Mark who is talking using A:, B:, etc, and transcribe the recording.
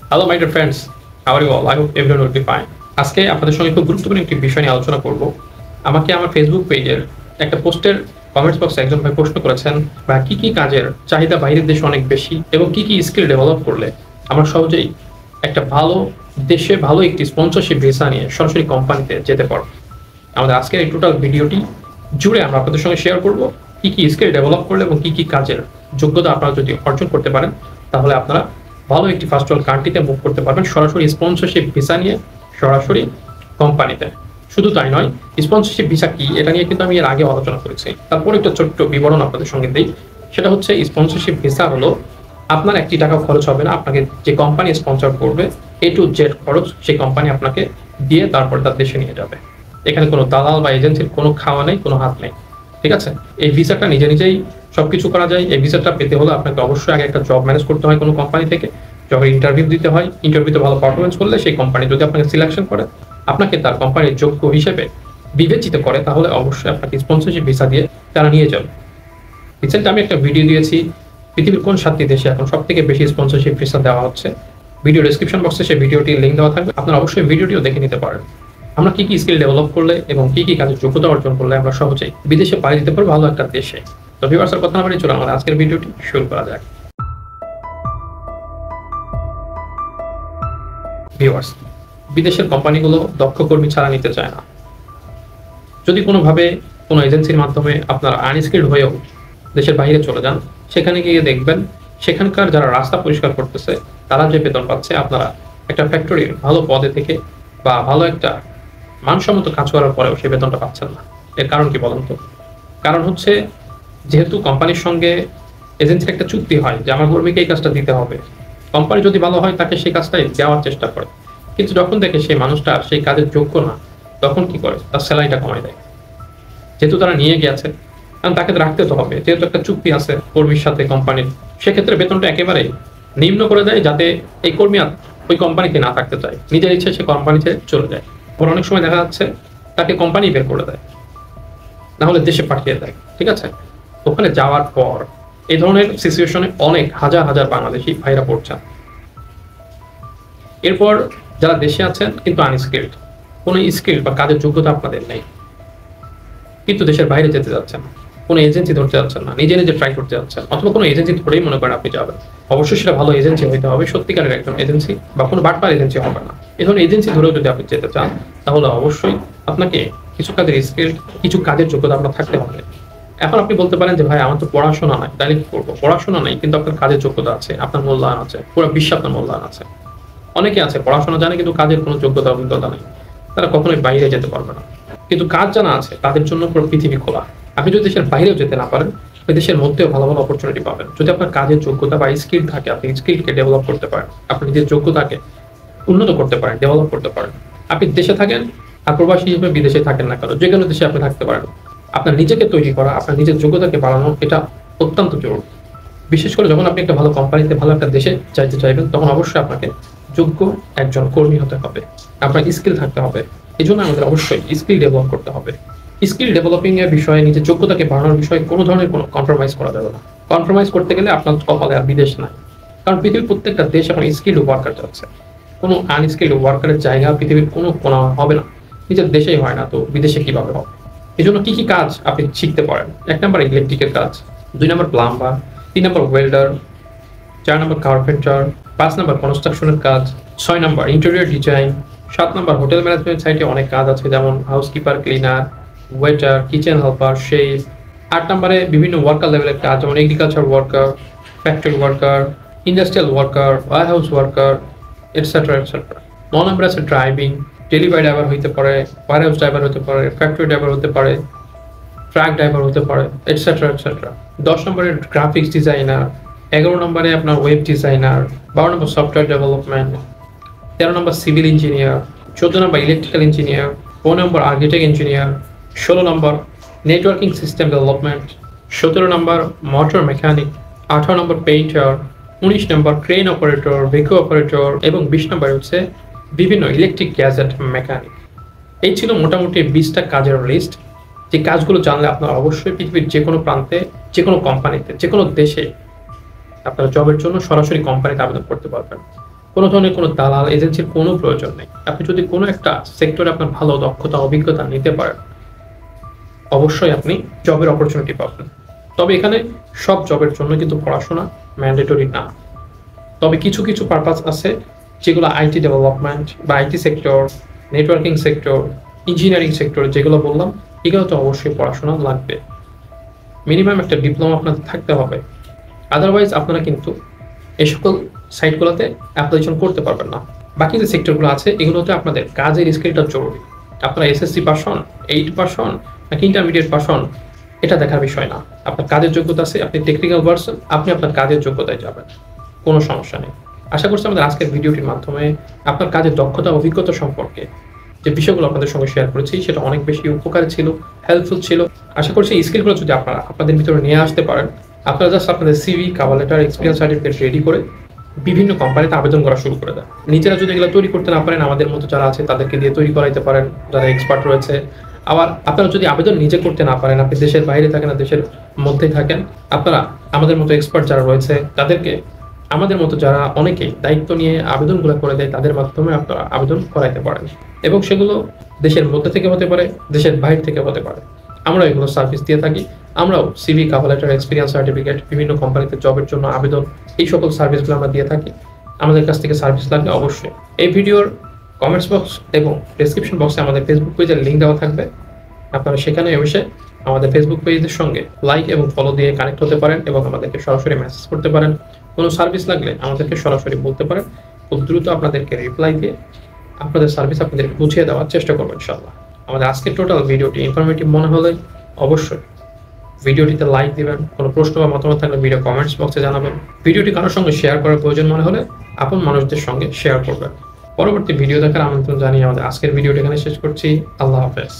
A: Hello my dear friends, how are you all? I hope everyone will be fine. আজকে আপনাদের সঙ্গে খুব গুরুত্বপূর্ণ একটি বিষয় নিয়ে আলোচনা করব। আমাকে আমার ফেসবুক পেজের একটা পোস্টের কমেন্টস বক্সে একজন ভাই প্রশ্ন করেছেন, বা কি কি কাজের চাহিদা বাইরের দেশে অনেক বেশি এবং কি কি স্কিল ডেভেলপ করলে আমরা সহজেই একটা ভালো দেশে ভালো একটি স্পন্সরশিপ ভিসা নিয়ে সরাসরি কোম্পানিতে যেতে পারবো। আমাদের আজকের এই টোটাল ভিডিওটি জুড়ে আমরা আপনাদের সঙ্গে শেয়ার করব কি কি স্কিল ডেভেলপ করলে এবং কি কি কাজের যোগ্যতা আপনারা যদি অর্জন করতে পারেন, তাহলে আপনারা ভালো একটি ফার্স্ট ওয়ার্ল্ড কান্ট্রিতে মুভ করতে পারবেন সরাসরি স্পন্সরশিপ ভিসা নিয়ে সরাসরি কোম্পানিতে। শুধু তাই নয়, স্পন্সরশিপ ভিসা কি এটা নিয়ে কিন্তু আমি এর আগে আলোচনা করেছি। তারপর একটা ছোট্ট বিবরণ আপনাদের সঙ্গে দিই। সেটা হচ্ছে, স্পন্সরশিপ ভিসা হলো আপনার একটি টাকা খরচ হবে না, আপনাকে যে কোম্পানি স্পন্সর করবে এ টু জেড খরচ সেই কোম্পানি আপনাকে দিয়ে তারপর তার দেশে নিয়ে যাবে। এখানে কোনো দালাল বা এজেন্সির কোনো খাওয়া নেই, কোনো হাত নেই। ঠিক আছে, এই ভিসাটা নিজে নিজেই সবকিছু করা যায়। এই ভিসাটা পেতে হলে আপনাকে অবশ্যই আগে একটা জব ম্যানেজ করতে হয় কোনো কোম্পানি থেকে। জবের ইন্টারভিউ দিতে হয়, ইন্টারভিউতে ভালো পারফরমেন্স করলে সেই কোম্পানি যদি আপনাকে সিলেকশন করে, আপনাকে তার কোম্পানির যোগ্য হিসেবে বিবেচিত করে, তাহলে অবশ্যই আপনাকে স্পন্সরশিপ ভিসা দিয়ে তারা নিয়ে যাবে। রিসেন্ট আমি একটা ভিডিও দিয়েছি, পৃথিবীর কোন 7টি দেশে এখন সব থেকে বেশি স্পন্সরশিপ ভিসা দেওয়া হচ্ছে। ভিডিও ডেসক্রিপশন বক্সে সেই ভিডিওটির লিঙ্ক দেওয়া থাকবে, আপনারা অবশ্যই ভিডিওটিও দেখে নিতে পারেন। আমরা কি কি স্কিল ডেভেলপ করলে এবং কি কি কাজের যোগ্যতা অর্জন করলে আমরা সহজেই বিদেশে পাড়ি দিতে পারবো ভালো একটা দেশে। তো ভিউয়ার্সের কথা না বলে চলো আমাদের আজকের ভিডিওটি শুরু করা যাক। ভিউয়ার্স, বিদেশের কোম্পানিগুলো দক্ষ কর্মী ছাড়া নিতে চায় না। যদি কোনোভাবে কোনো এজেন্সির মাধ্যমে আপনারা আনস্কিল্ড হয়েও দেশের বাইরে চলে যান, সেখানে গিয়ে দেখবেন সেখানকার যারা রাস্তা পরিষ্কার করতেছে তারা যে বেতন পাচ্ছে, আপনারা একটা ফ্যাক্টরির ভালো পদে থেকে বা ভালো একটা মানসম্মত কাজ করার পরেও সেই বেতনটা পাচ্ছেন না। এর কারণ কি বলেন তো? কারণ হচ্ছে, যেহেতু কোম্পানির সঙ্গে এজেন্সির একটা চুক্তি হয় যে আমার কর্মীকে এই কাজটা দিতে হবে, কোম্পানি যদি ভালো হয় তাকে সেই কাজটাই দেওয়ার চেষ্টা করে। কিন্তু যখন দেখে সেই মানুষটা সেই কাজের যোগ্য না, তখন কি করে? তার স্যালারিটা কমায় দেয়। যেহেতু তারা নিয়ে গেছে, কারণ তাকে তো রাখতে তো হবে, যেহেতু একটা চুক্তি আছে কর্মীর সাথে কোম্পানির, সেক্ষেত্রে বেতনটা একেবারেই নিম্ন করে দেয়, যাতে এই কর্মী আর ওই কোম্পানিতে না থাকতে চায়, নিজের ইচ্ছে সে কোম্পানি ছেড়ে চলে যায়। আবার অনেক সময় দেখা যাচ্ছে তাকে কোম্পানি বের করে দেয়, না হলে দেশে পাঠিয়ে দেয়। ঠিক আছে, ওখানে যাওয়ার পর এই ধরনের সিচুয়েশনে অনেক হাজার হাজার বাংলাদেশি ভাইরা পড়ছেন। এরপর যারা দেশে আছেন কিন্তু আনস্কিল্ড, কোনো স্কিল বা কাজের যোগ্যতা আপনাদের নেই, কিন্তু দেশের বাইরে যেতে যাচ্ছেন, কোনো এজেন্সি ধরতে যাচ্ছেন না, নিজে নিজে ট্রাই করতে যাচ্ছেন, অথবা কোনো এজেন্সি ধরেই মনে করেন আপনি যাবেন, অবশ্যই সেটা ভালো এজেন্সি হইতে হবে, সত্যিকারের একজন এজেন্সি, বা কোনো বাটপার এজেন্সি হবে না। এই ধরনের এজেন্সি ধরেও যদি আপনি যেতে চান, তাহলে অবশ্যই আপনাকে কিছু কাজের স্কিল, কিছু কাজের যোগ্যতা আপনার থাকতে হবে। এখন আপনি বলতে পারেন যে ভাই আমার তো পড়াশোনা নাই, তাহলে কি করবো? পড়াশোনা নাই কিন্তু আপনার কাজের যোগ্যতা আছে, আপনার মূল্যায়ন আছে, পুরো বিশ্বে আপনার মূল্যায়ন আছে। অনেকে আছে পড়াশোনা জানে কিন্তু কাজের কোনো যোগ্যতা অভিজ্ঞতা নেই, তারা কখনোই বাইরে যেতে পারবে না। কিন্তু কাজ জানা আছে, তাদের জন্য পুরো পৃথিবী খোলা। আপনি যদি দেশের বাইরেও যেতে না পারেন, ওই দেশের মধ্যেও ভালো ভালো অপরচুনিটি পাবেন। যদি আপনার কাজের যোগ্যতা বা স্কিল থাকে, আপনি স্কিলকে ডেভেলপ করতে পারেন, আপনি নিজের যোগ্যতাকে উন্নত করতে পারেন, ডেভেলপ করতে পারেন। আপনি দেশে থাকেন আর প্রবাসী হিসেবে বিদেশে থাকেন না কেন, যে কোনো দেশে আপনি থাকতে পারেন। আপনার নিজেকে তৈরি করা, আপনার নিজের যোগ্যতাকে বাড়ানো, এটা অত্যন্ত জরুরি। বিশেষ করে যখন আপনি একটা ভালো কোম্পানিতে, ভালো একটা দেশে চাইতে চাইবেন, তখন অবশ্যই আপনাকে যোগ্য একজন কর্মী হতে হবে, আপনার স্কিল থাকতে হবে। এই জন্য আমাদের অবশ্যই স্কিল ডেভেলপ করতে হবে। স্কিল ডেভেলপিং এর বিষয়ে, নিজের যোগ্যতাকে বাড়ানোর বিষয়ে কোনো ধরনের কোনো কম্প্রোমাইজ করা যাবে না। কম্প্রোমাইজ করতে গেলে আপনার কপালে আর বিদেশ নাই, কারণ পৃথিবীর প্রত্যেকটা দেশ এখন স্কিল্ড ওয়ার্কার যাচ্ছে। কোনো আনস্কিল্ড ওয়ার্কারের জায়গা পৃথিবীর কোনো কোনা হবে না, নিজের দেশেই হয় না, তো বিদেশে কিভাবে হবে? এই জন্য কি কি কাজ আপনি শিখতে পারেন? 1 নম্বর ইলেকট্রিকের কাজ, 2 নম্বর প্লাম্বার, 3 নম্বর ওয়েল্ডার, 4 নম্বর কার্পেন্টার, 5 নম্বর কনস্ট্রাকশনের কাজ, 6 নম্বর ইন্টেরিয়র ডিজাইন, 7 নম্বর হোটেল ম্যানেজমেন্ট সাইটে অনেক কাজ আছে, যেমন housekeeper, cleaner, waiter, kitchen helper, chef. 8 নম্বরে বিভিন্ন ওয়ার্কার লেভেলের কাজ, যেমন agriculture worker, factory worker, industrial worker, warehouse worker, etcetera etcetera. 9 নম্বরে আছে ড্রাইভিং, ডেলিভারি ড্রাইভার হতে পারে, ওয়ারহাউস ড্রাইভার হতে পারে, ফ্যাক্টরি ড্রাইভার হতে পারে, ট্রাক ড্রাইভার হতে পারে, এটসেট্রা এটসেট্রা। 10 নম্বরে গ্রাফিক্স ডিজাইনার, 11 নম্বরে আপনার ওয়েব ডিজাইনার, 12 নম্বর সফটওয়্যার ডেভেলপমেন্ট, 13 নম্বর সিভিল ইঞ্জিনিয়ার, 14 নম্বর ইলেকট্রিক্যাল ইঞ্জিনিয়ার, 15 নম্বর আর্কিটেক্ট ইঞ্জিনিয়ার, 16 নম্বর নেটওয়ার্কিং সিস্টেম ডেভেলপমেন্ট, 17 নম্বর মোটর মেকানিক, 18 নম্বর পেইন্টার, 19 নম্বর ক্রেন অপারেটর, ভেহিকল অপারেটর, এবং 20 নম্বর হচ্ছে বিভিন্ন ইলেকট্রিক গ্যাজেট মেকানিক। এই ছিল মোটামুটি 20টা কাজের লিস্ট, যে কাজগুলো জানলে আপনারা অবশ্যই পৃথিবীর যে কোনো প্রান্তে, যে কোনো কোম্পানিতে, যে কোনো দেশে আপনারা জবের জন্য সরাসরি কোম্পানিতে আবেদন করতে পারবেন। কোনো ধরনের কোনো দালাল এজেন্সির কোনো প্রয়োজন নেই। আপনি যদি কোনো একটা সেক্টরে আপনার ভালো দক্ষতা অভিজ্ঞতা নিতে পারেন, অবশ্যই আপনি জবের অপরচুনিটি পাবেন। তবে এখানে সব জবের জন্য কিন্তু পড়াশোনা ম্যান্ডেটরি না। তবে কিছু কিছু পারপাস আছে যেগুলো আইটি ডেভেলপমেন্ট বা IT sector, networking sector, engineering sector যেগুলো বললাম, এগুলো তো অবশ্যই পড়াশোনা লাগবে। মিনিমাম একটা ডিপ্লোমা আপনাদের থাকতে হবে, আদারওয়াইজ আপনারা কিন্তু এই সকল সাইটগুলোতে অ্যাপ্লিকেশন করতে পারবেন না। বাকি যে সেক্টরগুলো আছে এগুলোতে আপনাদের কাজের স্কিলটা জরুরি। আপনারা এসএসসি পাস হন, 8 পাস হন নাকি ইন্টারমিডিয়েট পাস হন, এটা দেখার বিষয় না। আপনার কাজের যোগ্যতা আছে, আপনি টেকনিক্যাল পারসন, আপনি আপনার কাজের যোগ্যতায় যাবেন, কোনো সমস্যা নেই। আশা করছি আমাদের আজকের ভিডিওটির মাধ্যমে আপনার কাজের দক্ষতা অভিজ্ঞতা সম্পর্কে যে বিষয়গুলো আপনাদের সঙ্গে শেয়ার করেছি সেটা অনেক বেশি উপকারী ছিল, হেল্পফুল ছিল। আশা করছি এই স্কিলগুলো যদি আপনারা আপনাদের ভিতরে নিয়ে আসতে পারেন, আপনারা জাস্ট আপনাদের CV, cover letter, experience certificate ready করে বিভিন্ন কোম্পানিতে আবেদন করা শুরু করে দেন। নিজেরা যদি এগুলো তৈরি করতে না পারেন, আমাদের মতো যারা আছে তাদেরকে দিয়ে তৈরি করাইতে পারেন, যারা এক্সপার্ট রয়েছে। আবার আপনারা যদি আবেদন নিজে করতে না পারেন, আপনি দেশের বাইরে থাকেন না দেশের মধ্যে থাকেন, আপনারা আমাদের মতো এক্সপার্ট যারা রয়েছে তাদেরকে, আমাদের মতো যারা অনেকেই দায়িত্ব নিয়ে আবেদনগুলো করে দেয়, তাদের মাধ্যমে আপনারা আবেদন করাইতে পারেন। এবং সেগুলো দেশের মধ্যে থেকে হতে পারে, দেশের বাইরে থেকে হতে পারে। আমরা এগুলো সার্ভিস দিয়ে থাকি। আমরাও CV, cover letter, experience certificate, বিভিন্ন কোম্পানিতে জবের জন্য আবেদন, এই সকল সার্ভিসগুলো আমরা দিয়ে থাকি। আমাদের কাছ থেকে সার্ভিস লাগলে অবশ্যই এই ভিডিওর কমেন্টস বক্স এবং ডেসক্রিপশন বক্সে আমাদের ফেসবুক পেজের লিঙ্ক দেওয়া থাকবে। আপনারা সেখানে এসে আমাদের ফেসবুক পেজের সঙ্গে লাইক এবং ফলো দিয়ে কানেক্ট হতে পারেন এবং আমাদেরকে সরাসরি মেসেজ করতে পারেন। কোনো সার্ভিস লাগলে আমাদেরকে সরাসরি বলতে পারেন। খুব দ্রুত আপনাদেরকে রিপ্লাই দিয়ে আপনাদের সার্ভিস আপনাদেরকে বুঝিয়ে দেওয়ার চেষ্টা করবো ইনশাআল্লাহ। আমাদের আজকের টোটাল ভিডিওটি ইনফরমেটিভ মনে হলে অবশ্যই ভিডিওটিতে লাইক দিবেন। কোনো প্রশ্ন বা মতামত থাকলে ভিডিও কমেন্টস বক্সে জানাবেন। ভিডিওটি কারোর সঙ্গে শেয়ার করার প্রয়োজন মনে হলে আপন মানুষদের সঙ্গে শেয়ার করবেন। পরবর্তী ভিডিও দেখার আমন্ত্রণ জানিয়ে আমাদের আজকের ভিডিওটি এখানে শেষ করছি। আল্লাহ হাফেজ।